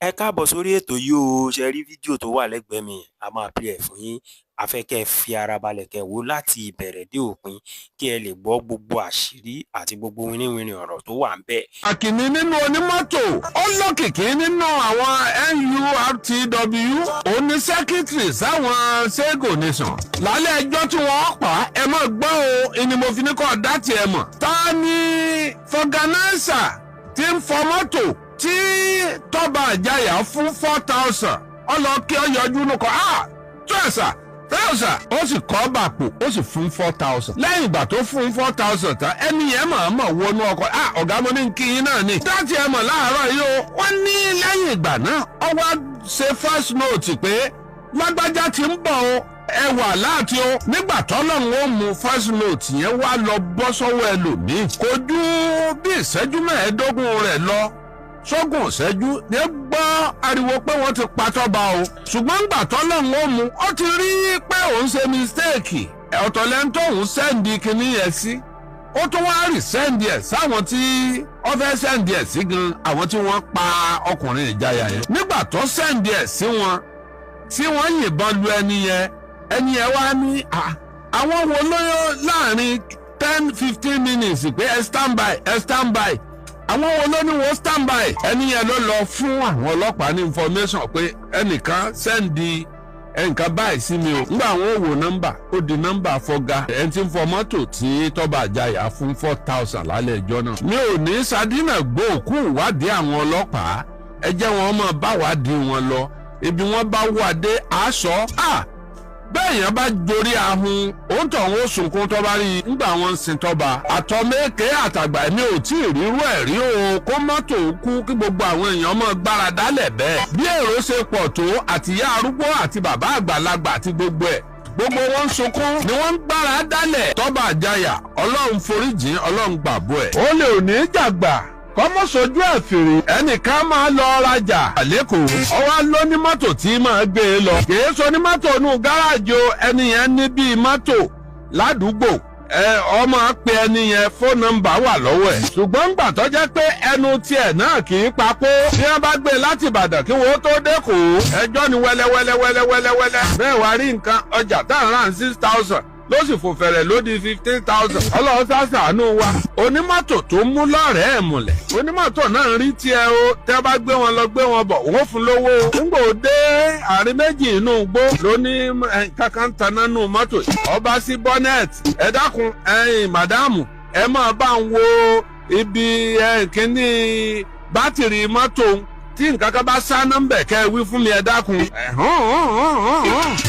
Ẹ káàbọ̀ sórí ètò yìí o, ṣe rí fídíò tó wà lẹ́gbẹ̀ẹ́ mi, a máa play ẹ̀ fún yín. A fẹ́ kẹ́ ẹ fi ara balẹ̀ kẹ́ ẹ wò ó láti ìbẹ̀rẹ̀ dé òpin kí ẹ lè gbọ́ gbogbo àṣírí àti gbogbo winiwini ọ̀rọ̀ tó wà ńbẹ̀. Àkìní nínú onímọ́tò, ó lókìkí nínú àwọn NURTW, òun ni sẹ́kítírì sáwọn Sego Nation. Lálẹ́ ẹjọ́ tí wọ́n pa ẹ máa gbọ́ o, ni mo fi ní kọ́ dá tiẹ̀ mọ̀. Ta ni fọ̀gánáísà tí ń fọ mọ́tò tí Toba Ijaya fún 4,000 ọlọ́kí ọyọjú nù kọ́ tẹ́sà ó sì kọ́ bàpò ó sì fún 4,000 lẹ́yìn ìgbà tó fún 4,000 tán ẹni yẹn mọ̀ wọnú ọkọ̀ ọ̀gá mo ní kí yín náà ni dáàtì ẹ mọ̀ láàárọ̀ yìí o wọ́n ní lẹ́yìn ìgbà náà ó wá ṣe first note pé lágbájá ti ń bọ̀ o ẹ wà láti o nígbà tọ́lọ́run ó mú first note yẹn wá lọ bọ́ sọ́wọ́ ẹlòmíì kò ju bí ìṣẹ́jú mẹ́ẹ̀ẹ́dógún rẹ̀ lọ sógun ìṣẹ́jú ní gbọ́ ariwo pé wọ́n ti pa Toba o ṣùgbọ́n ńgbà tọ́lọ́run ó mú ó ti rí pé òun ṣe mistake ọ̀tọ̀lẹ́ńtò òun sẹ́ǹdì kìíní yẹn sí ó tún wá rí sẹ́ǹdì ẹ̀ sáwọn tí ó fẹ́ sẹ́ǹdì ẹ̀ sí gan àwọn tí wọ́n pa ọkùnrin Ìjayà yẹn nígbà tó sẹ́ǹdì ẹ̀ sí wọn tí wọ́n yìnbọn lu ẹni yẹn wá ní àwọn wo lóyún láàrin 10-15 minutes pé ẹ stand by àwọn wo ló ní wọ́n stand by ẹni yẹn ló lọ fún àwọn ọlọ́pàá ní information pé ẹnìkan sẹ́ndì ẹnìkan báyìí sí mi o nígbà àwọn òwò nọ́mbà ó di nọ́mbà fọ́gá ẹni tí ń fọ mọ́tò tí Toba Ijaya fún 4,000 lálẹ́ ẹjọ́ náà. mi ò ní sadina gbòòkú ìwádìí àwọn ọlọ́pàá ẹ jẹ́ wọn máa bá wádìí wọn lọ ibi wọn bá wà dé aṣọ bẹ́ẹ̀ yẹn bá jorí ahun òun tọ̀ wọ́n sunkún tó bá rí i nígbà wọn sin Toba àtọ́mẹ́kẹ́ àtàgbà mi ò tí ì rírú ẹ̀ rí o kó mọ́tò kú kí gbogbo àwọn èèyàn mọ́ gbára dálẹ̀ bẹ́ẹ̀ bí èrò ṣe pọ̀ tó àtìyá arúgbó àti bàbá àgbàlagbà àti gbogbo wọn ń sunkún ni wọ́n ń gbára dálẹ̀ Toba Ijaya ọlọ́run foríjìn ọlọ́run gbàgbọ́ ẹ̀. ó lè ò ní jàgbà kọ́mọ́ sojú ẹ̀ fèrè ẹnìkan máa lọ rajà lẹ́kọ̀ọ́ ọwọ́ ló ní mọ́tò tí máa gbé e lọ kìí so ní mọ́tò nù gáràjì o ẹni yẹn ní bíi mọ́tò ládùúgbò ọmọ pe ẹni yẹn fóònù nọ́mbà wà lọ́wọ́ ẹ̀ ṣùgbọ́n ńgbà tó jẹ́ pé ẹnu tiẹ̀ náà kì í papò bí wọ́n bá gbé láti Ìbàdàn kí wọ́n tó dẹ́kọ̀ọ́ ẹjọ́ ni wẹ́lẹ́wẹ́lẹ́ bẹ́ẹ̀ wá rí nǹkan ọjà tá à ń rà 6,000 ló sì fò fẹ̀rẹ̀ lódi 15,000 ọlọ́run ṣàṣàánú wa onímọ́tò tó mú lọ́rẹ̀ẹ́ ẹ̀ múlẹ̀ onímọ́tò náà ń rí tiẹ̀ o tẹ́ bá gbé wọn lọ gbé wọn bọ̀ wọ́n fún lówó nígbò dé àárín méjì inú igbó ló ní kankan taná nù mọ́tò ọba sí bọ́nẹ́ẹ̀tì ẹ dákun màdámù ẹ máa bá ń wo ibi kíní bátìrì mọ́tò tí nǹkan kan bá sá nọ́mbẹ̀ kẹ́ ẹ wí fún mi ẹ dákun.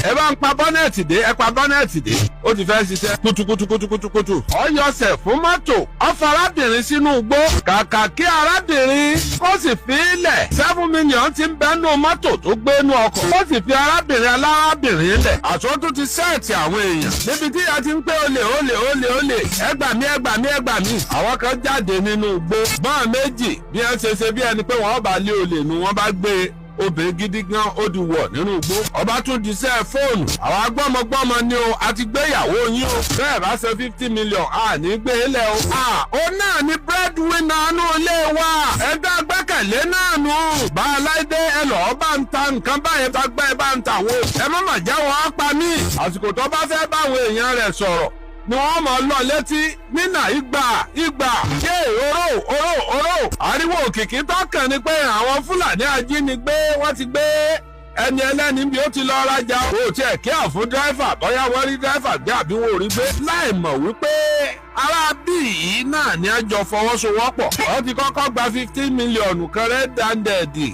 ẹ bá ń pa bọ́nẹ̀tì dé ẹ pa bọ́nẹ̀tì dé ó ti fẹ́ ṣiṣẹ́ kutukutukutukutu. ó yọsẹ̀ fún mọ́tò ó fa arábìnrin sínú igbó kàkà kí arábìnrin ó sì fi ilẹ̀ 7 million ti ń bẹ́nu mọ́tò tó gbénu ọkọ̀ ó sì fi arábìnrin alárábìnrin lẹ̀. àtúntò ti sẹ́ẹ̀tì àwọn èèyàn níbi tí a ti ń pé olè ẹ gbà mí. àwọn kan jáde nínú igbó bọ́ọ̀ méjì bí wọ́n ṣe bí ẹni pé wọ́n bá lé olè nu wọ́n bá gbé obìnrin gidi gan ó di wọ̀ nínú igbó ọba tún di sẹ́ fóònù àwọn agbọ́mọgbọ́mọ ni o àti gbéyàwó yín o bẹ́ẹ̀ bá ṣe 50 million ní gbé ilẹ̀ o. ó náà ní breadwinner nù ilé wa ẹgbẹ́ agbẹ́kẹ̀lé náà nù. bá a láìdé ẹ lọ́ọ́ bá ń ta nǹkan báyẹn bá gbẹ́ bá ń ta wo ẹ má mà já wọn á pa mí. àsìkò tó bá fẹ́ báwọn èèyàn rẹ̀ sọ̀rọ̀ ni wọ́n mọ̀ lọ létí nínà ìgbà yé oró ariwo òkìkí tọ́kàn ni pé àwọn Fúlàní ajínigbé wọ́n ti gbé ẹni ẹlẹ́ni bí ó ti lọ rajà ó tiẹ̀ kí àfún dírẹ́fà bóyá wọ́n rí dírẹ́fà gbé àbí wọn ò rí gbé láì mọ̀ wípé arábì yìí náà ni a jọ fọwọ́sowọ́pọ̀ wọ́n ti kọ́kọ́ gba 15 mílíọ̀nù kan rẹ́dàndẹ̀dì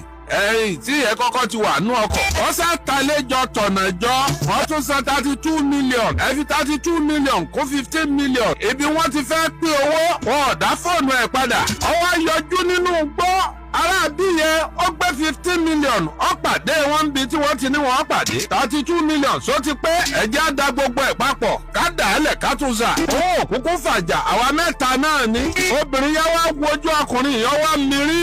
tí ẹ kọ́kọ́ ti wà nú ọkọ̀ wọ́n sá talẹ́jọ tọ̀nà jọ wọ́n tún san 32 million ẹ fi 32 million kó 15 million ibi wọ́n ti fẹ́ pín owó wọn ò dá fóònù ẹ̀ padà ọwọ́ yọjú nínú gbọ́ arábí yẹn ó gbé 15 million ó pàdé wọn bí tí wọ́n ti ní wọ́n pàdé 32 million só ti pé ẹ̀jẹ̀ á da gbogbo ẹ̀ papọ̀ ká dà á lẹ̀ ká tún zà owó òkúkú fàjà àwa mẹ́ta náà ni obìnrin yẹn wá wojú ọkùnrin yẹn wá mírí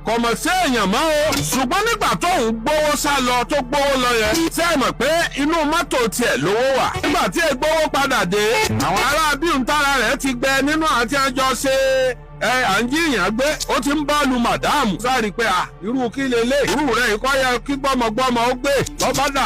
kọ̀mọ̀ sí èèyàn mọ́ o ṣùgbọ́n nígbà tó ń gbówó sá lọ tó gbówó lọ yẹn ṣé ẹ mọ̀ pé inú mọ́tò tiẹ̀ lówó wà nígbà tí ẹ gbówó padà dé àwọn ará bí ń tára rẹ̀ ti gbẹ nínú àti ẹjọ́ ṣe à ń jíyàn gbé ó ti ń bọ́ọ̀lù màdáàmù sáré pé irú kí lélẹ̀ irú rẹ̀ yìí kọ́ yẹ kí gbọ́mọgbọ́mọ ó gbé lọ́bàdà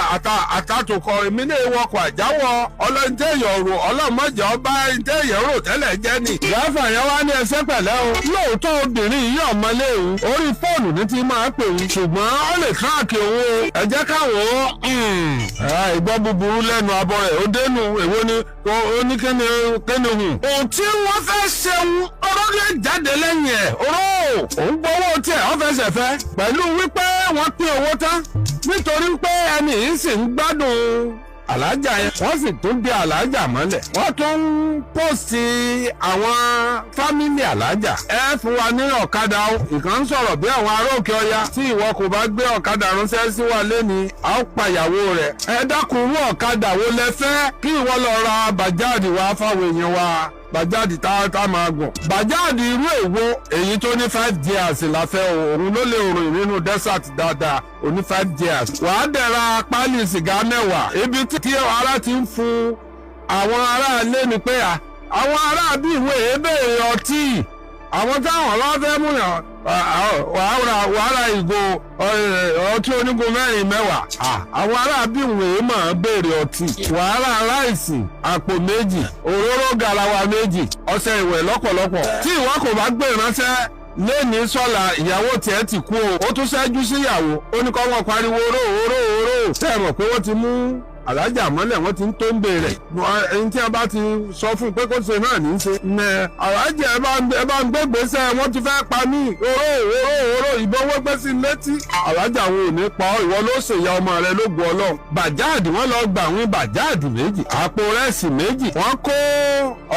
àtàtòkọ̀ èmi ní ìwọkọ̀ àjáwọ̀ ọlọ́ntẹ́yọ̀ rò ọlọ́mọdé ọba ntẹ́yẹ̀ rò tẹ́lẹ̀ jẹ́ ni. ìyáfà yẹn wá ní ẹsẹ̀ pẹ̀lẹ́ o lóòótọ́ obìnrin yìí ọ̀mọlé òun orí fóònù ní ti máa pè òun ṣùgbọ́n ó lè káàkì òun o ẹ jẹ́ káwọn ìgbọ́ búburú lẹ́nu abọ́ rẹ̀ ó dénú èwo ni ó ní kíni hùn. òun tí wọ́n fẹ́ ṣeun ọ̀rọ̀ lè jáde lẹ́yìn ẹ̀ òun gbowó tiẹ̀ ó fẹsẹ̀ fẹ́ pẹ̀lú wípé wọ́n pín owó tán nítorí pé ẹni yìí sì ń gbádùn alájà yẹn wọ́n sì tún dé alájà mọ́lẹ̀ wọ́n tún ń pòsì àwọn fámìlì alájà ẹ fún wa ní ọ̀kadà o ìkan ń sọ̀rọ̀ bí àwọn ará òkè ọya tí ìwọ kò bá gbé ọ̀kadà ránṣẹ́ sí wa lẹ́ni a ó pàyàwó rẹ̀ ẹ dákun irú ọ̀kadà wo lẹ fẹ́ kí ìwọ lọ ra bàjáàdì wá fáwọn èèyàn wa bàjáàdì tá máa gùn bàjáàdì irú èwo èyí tó ní 5 years la fẹ́ òun ló lè rìn nínú desert dáadáa òní 5 years wàá dẹ̀ra pálí sìgá mẹ́wàá ibi tí ara ti ń fún àwọn aráalé ni pé àwọn aráabí ìwé ebéèrè ọtí àwọn táwọn bá fẹ́ mú yàn wàhálà ìgò ọtí onígun 4 mẹ́wàá àwọn aráabí ìwé máa béèrè ọtí wàhálà ráìsì àpò 2 òróró garawa 2 ọṣẹ ìwẹ̀ lọ́pọ̀lọpọ̀ tí ìwọ kò bá gbé ìránṣẹ́ lẹ́ni sọ́la ìyàwó tiẹ̀ ti kú o ó tún ṣẹ́jú síyàwó ó ní kọ́ wọ́n pariwo oró tẹ́ ẹ mọ̀ pé wọ́n ti mú alájà mọ́lẹ̀ wọ́n ti ń tó ń bèrè ẹni tí a bá ti sọ fún un pé kó ṣe náà ní í ṣe. alájà ẹ bá ń gbé gbèsè wọ́n ti fẹ́ pa mí oró ìbọn wọ́n gbé sí létí. alájà wo ò ní pa ọ́ ìwọ ló ṣèyá ọmọ rẹ lóògùn ọlọ́run. bàjáàdì wọ́n lọ gbà wín bàjáàdì 2 àpò rẹ́sì 2 wọ́n kó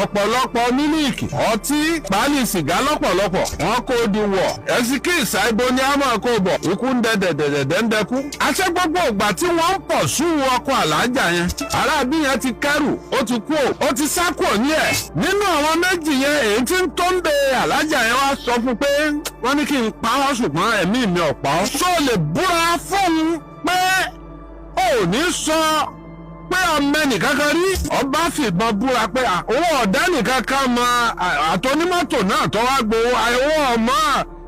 ọ̀pọ̀lọpọ̀ mílíìkì ọtí pálí sìgá lọ́pọ̀lọpọ̀ wọ́n kó di wọ̀ ẹ̀sìkì ìsàìbò ni a máa kó bọ̀ ikú ń dẹ̀dẹ̀dẹ̀dẹ̀ ń dẹkú. àṣẹ gbogbo ìgbà tí wọ́n ń pọ̀ sún ọkọ̀ alájà yẹn arábí yẹn ti kẹ́rù ó ti kú ó ti sá kúrò ní ẹ̀ nínú àwọn méjì yẹn èyí tí ń tó ń bẹ alájà yẹn wá sọ fún pé wọ́n ní kí n pa ọ́ ṣùgbọ́n ẹ̀mí mi ò pa ọ́. ṣó lè búra fóun pé ò ní sọ pé ọmọ ẹnìkan kan rí ọba fìbọn búra pé owó ọ̀dá nìkan kan mọ àtọ́nímọ́tò náà tó wá gbowó owó ọmọ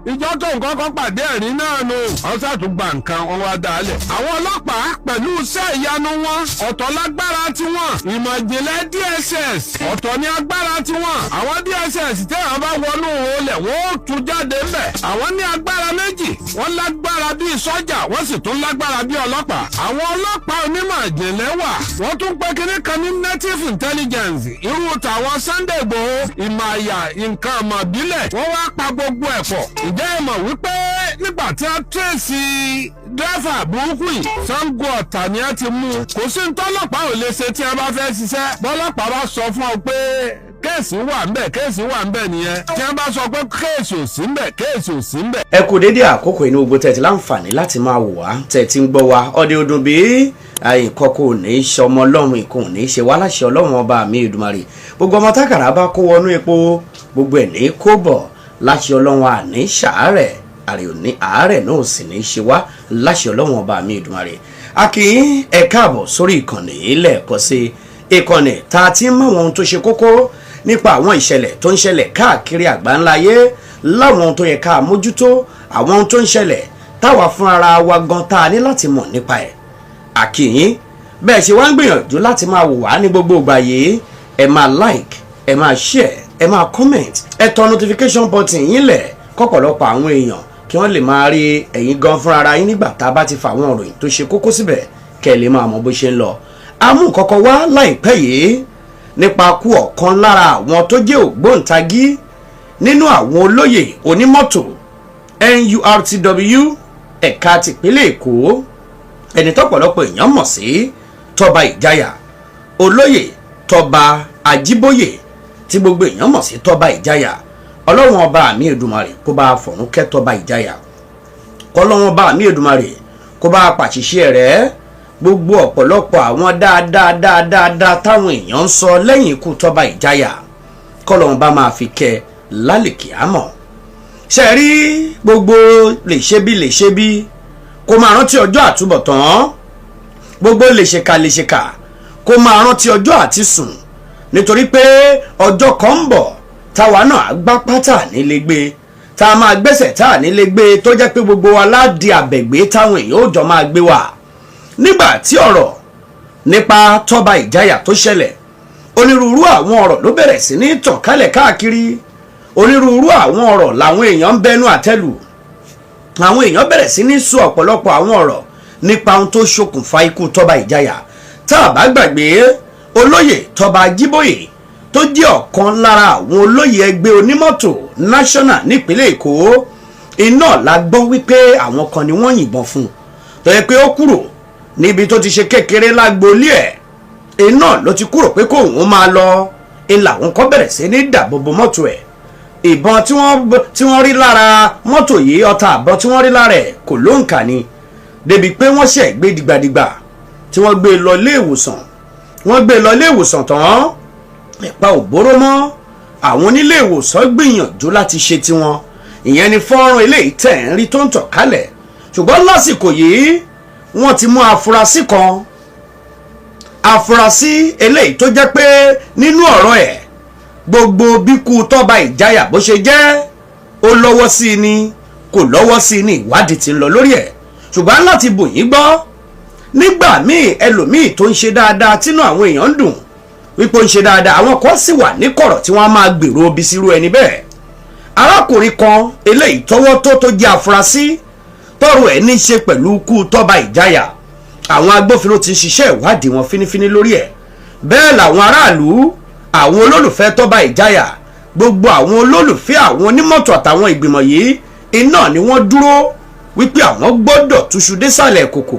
ìjọ tó nǹkan kan pàdé ẹ̀rí náà nù. wọ́n ṣàtúgbà nǹkan wọn wá dálẹ̀. àwọn ọlọ́pàá pẹ̀lú iṣẹ́ ìyanu wọn ọ̀tọ̀ lágbára tiwọn ìmọ̀ ìjìnlẹ̀ DSS ọ̀tọ̀ ní agbára tiwọn. àwọn DSS tẹ́wọ̀n bá wọnú olè wọ́n ó tú jáde ńbẹ̀. àwọn ní agbára méjì wọ́n lágbára bíi sọ́jà wọ́n sì tún lágbára bíi ọlọ́pàá. àwọn ọlọ́pàá onímọ̀ ìjìnlẹ̀ wà wọ́n tún pé kinní kan ní native intelligence irú tàwọn Sunday Igboho ìmọ̀ àyà nǹkan ọmọ ìbílẹ̀ wọ́n wá pa gbogbo ẹ̀ pọ̀. ǹjẹ́ ẹ mọ̀ wípé nígbà tí a tẹ̀sí dẹ́fà burúkú yìí Ṣàngó Ọ̀tà ni a ti mú kò sí ntọ́lọ́pàá ò lè ṣe tí a bá fẹ́ ṣiṣẹ́ bọ́lọ́pàá bá sọ fún ọ pé kéèsì wà ń bẹ̀ nìyẹn tí a bá sọ pé kéèsì ò sí ń bẹ̀. ẹ kú dédé àkókò inú gbogbo tẹ̀tí láǹfààní láti máa wò wá tẹ̀tí ń gbọ́ wa ọdẹ ọdún bíi nǹkan kò ní í ṣe ọmọ ọlọ́run ìkùn ní í ṣe wá láṣẹ ọlọ́run ọba mi Èdùmàrè gbogbo ọmọ tákàrà bá kó wọnú epo gbogbo ẹ̀ ní kó bọ̀ láṣẹ ọlọ́run àní ṣàárẹ̀ àrè òní àárẹ̀ náà sì ní í ṣe wá láṣẹ ọlọ́run ọba mi Èdùmàrè a kì í ẹ káàbọ̀ sórí ìkànnì lẹ́ẹ̀kan sí ìkànnì tá a ti ń mọ ohun tó ṣe kókó nípa àwọn ìṣẹ̀lẹ̀ tó ń ṣẹlẹ̀ káàkiri àgbáńláyé láwọn ohun tó yẹ ká mójútó àwọn ohun tó ń ṣẹlẹ̀ táwa fún ara wa gan tá a ní láti mọ̀ nípa ẹ̀ a kí yín bẹ́ẹ̀ ṣe wá ń gbìyànjú láti máa wò wá ní gbogbo ìgbà yìí ẹ máa like ẹ máa share ẹ máa comment ẹ tọ notification button yín lẹ̀ kọ́pọ̀lọpọ̀ àwọn èèyàn kí wọ́n lè máa rí ẹ̀yin gan fúnra ara yín nígbà tá a bá ti fa àwọn ìròyìn tó ṣe kókó síbẹ̀ kẹ́ ẹ lè máa mọ bó ṣe ń lọ. amú kọ́kọ́ wá láìpẹ́ yìí nípa kú ọ̀kan lára àwọn tó jẹ́ ògbóǹtagí nínú àwọn olóyè onímọ́tò NURTW ẹ̀ka tìpínlẹ̀ Èkó ẹni tọ́pọ̀lọpọ̀ èèyàn mọ̀ sí Toba Ijaya olóyè Toba Ajíbóyè tí gbogbo èèyàn mọ̀ sí Toba Ijaya ọlọ́run ọba mi Èdùmàrè kó bá fọ̀run kẹ́ Toba Ijaya kọ́lọ́run ọba mi Èdùmàrè kó bá pàṣíṣẹ́ rẹ̀ gbogbo ọ̀pọ̀lọpọ̀ àwọn dáadáa táwọn èèyàn ń sọ lẹ́yìn ikú Toba Ijaya kọ́lọ́run bá máa fi kẹ́ lálẹ́kì àmọ́ ṣe rí gbogbo lè ṣe bí kó máa rántí ọjọ́ àtúbọ̀tán gbogbo lè ṣèkà kó máa rántí ọjọ́ àti sùn nítorí pé ọjọ́ kan ń bọ̀ táwa náà gbá pátá nílé gbé tá a máa gbẹ́sẹ̀ tá a nílé gbé tó jẹ́ pé gbogbo wa ládi àbẹ̀gbé táwọn èèyàn ò jọ máa gbé wa. Nígbà tí ọ̀rọ̀ nípa Toba Ijaya tó ṣẹlẹ̀, onírúurú àwọn ọ̀rọ̀ ló bẹ̀rẹ̀ sí ní tàn kálẹ̀ káàkiri. Onírúurú àwọn ọ̀rọ̀ làwọn èèyàn ń bẹnu àtẹ́lù. Àwọn èèyàn bẹ̀rẹ̀ sí ní sọ ọ̀pọ̀lọpọ̀ àwọn ọ̀rọ̀ nípa ohun tó ṣokùnfà ikú Toba Ijaya. Tá a bá gbàgbé, olóyè Toba Ijaya tó jẹ́ ọ̀kan lára àwọn olóyè ẹgbẹ́ onímọ́tò national nípínlẹ̀ Èkó, iná la gbọ́ wípé àwọn kan ni wọ́n yìnbọn fún, tó yẹ pé ó kúrò níbi tó ti ṣe kékeré lágboolé ẹ̀. Iná ló ti kúrò pé kóun máa lọ, ìlà àwọn kan bẹ̀rẹ̀ sí ní dàbòbò mọ́tò ẹ̀. Ìbọn tí wọ́n rí lára mọ́tò yìí, ọta àbọn tí wọ́n rí lára ẹ̀ kò lóǹkà ni, débi pé wọ́n ṣẹ̀ gbé dìgbàdìgbà tí wọ́n gbé lọ ilé ìwòsàn. Wọ́n gbé lọ ilé ìwòsàn tán, ẹ̀pa òbóró mọ́. Àwọn onílé ìwòsàn gbìyànjú láti ṣe tiwọn, ìyẹn ni fọ́nrán eléyìí tẹ̀ ń rí tó ń tàn kálẹ̀. Ṣùgbọ́n lásìkò yìí wọ́n ti mú afurasí kan, afurasí eléyìí tó jẹ́ pé nínú ọ̀rọ̀ ẹ̀ gbogbo bíkú Toba Ijaya bó ṣe jẹ́, ó lọ́wọ́ sí i ni kò lọ́wọ́ sí i ní ìwádìí tí ń lọ lórí ẹ̀. Ṣùgbọ́n láti bù yín gbọ́, nígbà míì ẹlòmíì tó ń ṣe dáadáa tínú àwọn èèyàn ń dùn wípé ó ń ṣe dáadáa, àwọn kan sì wà ní kọ̀rọ̀ tí wọ́n á máa gbèrò ibi sírú ẹni bẹ́ẹ̀. Arákùnrin kan eléyìí tọ́wọ́ tó jẹ́ afurasí tọ́rọ̀ ẹ̀ ní í ṣe pẹ̀lú ikú Toba Ijaya, àwọn agbófinró ti ń ṣiṣẹ́ ìwádìí wọn fínífíní lórí ẹ̀. Bẹ́ẹ̀ làwọn aráàlú, àwọn olólùfẹ́ Toba Ijaya, gbogbo àwọn olólùfẹ́ àwọn onímọ́tò àtàwọn ìgbìmọ̀ yìí, iná ni wọ́n dúró wípé àwọn gbọ́dọ̀ túṣu désàlẹ̀ kòkò,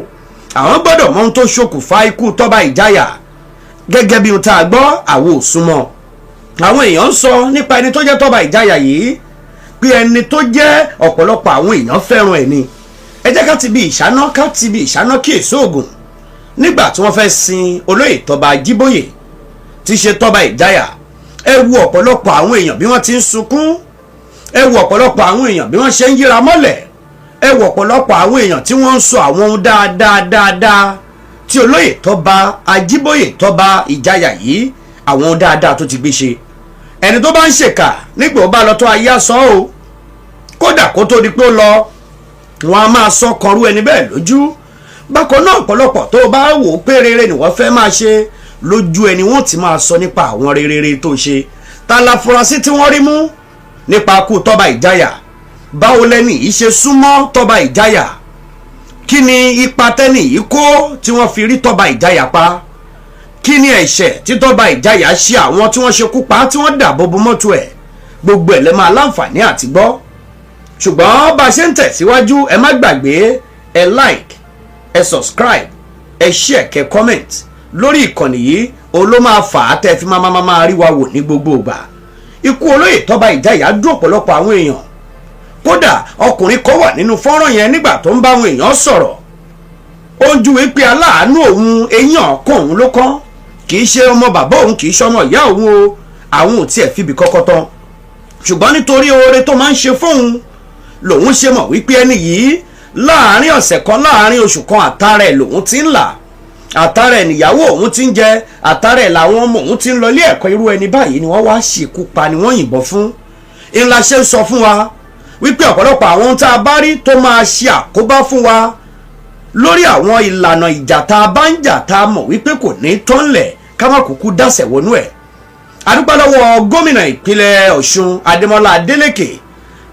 àwọn gbọ́dọ̀ mọ ohun tó ṣokùnfà ikú Toba Ijaya. Gẹ́gẹ́ bí ohun tá a gbọ́, àwọn ò súnmọ́. Àwọn èèyàn ń sọ nípa ẹni tó jẹ́ Toba Ijaya yìí pé ẹni tó jẹ́ ọ̀pọ̀lọpọ̀ àwọn èèyàn fẹ́ràn ẹ̀ ni. Ẹ jẹ́ ká ti bí ìṣáná kí èso ògùn. Nígbà tí wọ́n fẹ́ sin olóyè Toba Ijaya tí ṣe Toba Ijaya, ẹ wo ọ̀pọ̀lọpọ̀ àwọn èèyàn bí wọ́n ti ń sunkún, ẹ wo ọ̀pọ̀lọpọ̀ àwọn èèyàn bí wọ́n ṣe ń yíra mọ́lẹ̀, ẹ wo ọ̀pọ̀lọpọ̀ àwọn èèyàn tí wọ́n ń sọ àwọn ohun dáadáa tí olóyè Toba Ijaya yìí, àwọn ohun dáadáa tó ti gbé ṣe. Ẹni tó bá ń ṣèkà nígbà ó bá lọ tó ayé àsọ o, kódà kó tó di pé ó lọ, wọn a máa sọ kọrú ẹni bẹ́ẹ̀ lójú. Bákan náà ọ̀pọ̀lọpọ̀ tó bá wò ó pé rere ni wọ́n fẹ́ máa ṣe, lójú ẹni wọ́n ti máa sọ nípa àwọn rere tó ṣe. Ta la furasí tí wọ́n rí mú nípa ikú Toba Ijaya? Báwo lẹ́ni yìí ṣe súnmọ́ Toba Ijaya? Kí ni ipa tẹ́ni yìí kó tí wọ́n fi rí Toba Ijaya pa? Kí ni ẹ̀ṣẹ̀ tí Toba Ijaya ṣe àwọn tí wọ́n ṣekú pa tí wọ́n dàbò bo mọ́tò ẹ̀? Gbogbo ẹ̀ lẹ́ máa láǹfààní àti gbọ́. Ṣùgbọ́n bá a ṣe ń tẹ̀síwájú, ẹ má gbàgbé ẹ like, ẹ subscribe, ẹ share, kẹ́ comment lórí ìkànnì yìí. Òun ló máa fà á tẹ́ fi máa rí wa wò ní gbogbo ìgbà. Ikú olóyè Toba Ijaya dùn ọ̀pọ̀lọpọ̀ àwọn èèyàn. Kódà ọkùnrin kan wà nínú fọ́nrán yẹn nígbà tó ń bá àwọn èèyàn sọ̀rọ̀, ó ń júwe pé aláàánú òun eyín ọ̀kan òun ló kán, kì í ṣe ọmọ bàbá òun, kì í ṣe ọmọ ìyá òun o, àwọn ò tiẹ̀ fìbí kọ́kọ́ tán. Ṣùgbọ́n nítorí oore tó máa ń ṣe fóun lòun ṣe mọ̀ wípé ẹni yìí láàárín ọ̀sẹ̀ kan, láàárín oṣù kan, àtàrà ẹ̀ lòun ti ń là, àtàrà ẹ̀ níyàwó òun ti ń jẹ, àtàrà ẹ̀ làwọn ọmọ òun ti ń lọ ilé ẹ̀kọ́. Irú ẹni báyìí ni wọ́n wá ṣekú pa, ni wọ́n yìnbọn fún. Ńlá ṣe ń sọ fún wa wípé ọ̀pọ̀lọpọ̀ àwọn ohun tá a bá rí tó máa ṣe àkóbá fún wa lórí àwọn ìlànà ìjà tá a bá ń jà, tá a mọ̀ wípé kò ní tọ́nlẹ̀ ká má kúkú dàsẹ̀ wọnú ẹ̀. A dúpẹ́ lọ́wọ́ gómìnà ìpínlẹ̀ Ọ̀ṣun Adémọ́lá Adélékè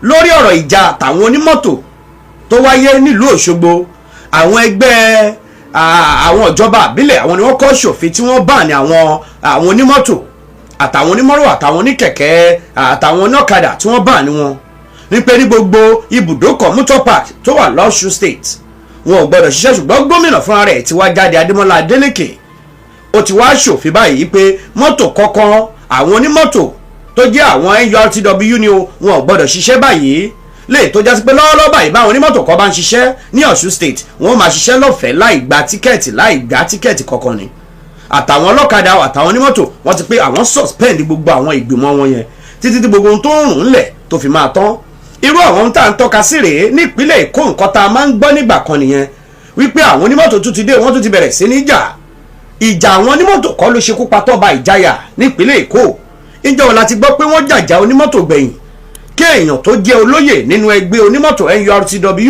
lórí ọ̀rọ̀ ìjà àtàwọn onímọ́tò tó wáyé nílùú Òṣogbo. Àwọn ẹgbẹ́ àwọn ìjọba àbílẹ̀, àwọn ni wọ́n kọ́ ṣòfin tí wọ́n bá ní àwọn onímọ́tò àtàwọn onímọ́rò àtàwọn oníkẹ̀kẹ́ àtàwọn oníọ̀kadà tí wọ́n bá ní wọn nípe ní gbogbo ibùdókọ̀ motor park tó wà l'Ọ̀ṣun state wọn ò gbọdọ̀ ṣiṣẹ́. Ṣùgbọ́n gómìnà fúnra rẹ̀ ti wá jáde, Adémọ́lá Adélékè, ó ti wá ṣòfin báyìí pé mọ́tò kọ̀ọ̀kan, àwọn onímọ́tò tó jẹ́ àwọn NURTW ni wọn ò gbọdọ̀ ṣiṣẹ́ báyìí. Lè tó jásí pé lọ́wọ́lọ́wọ́ báyìí báwọn onímọ́tò kan bá ń ṣiṣẹ́ ní Ọ̀ṣun state, wọ́n máa ṣiṣẹ́ lọ́fẹ̀ẹ́ láì gba tíkẹ́ẹ̀tì kankan ni. Àtàwọn ọlọ́kadà àtàwọn onímọ́tò wọ́n ti pé àwọn suspend gbogbo àwọn ìgbìmọ̀ wọn yẹn títí tí gbogbo ohun tó ń rùn lẹ̀ tó fi máa tán. Irú àwọn ohun tá à ń tọ́ka sí rèé nípínlẹ̀ Èkó. Nǹkan tá a máa ń gbọ́ nígbà kan nìyẹn wípé àwọn onímọ́tò tún ti dé, wọ́n tún ti bẹ̀rẹ̀ sí ní jà. Ìjà àwọn onímọ́tò kọ́ ló ṣekú pa Toba Ijaya nípínlẹ̀ Èkó. ìjọ wo la ti gbọ́ pé wọ́n jàjà onímọ́tò gbẹ̀yìn kí èèyàn tó jẹ́ olóyè nínú ẹgbẹ́ onímọ́tò NURTW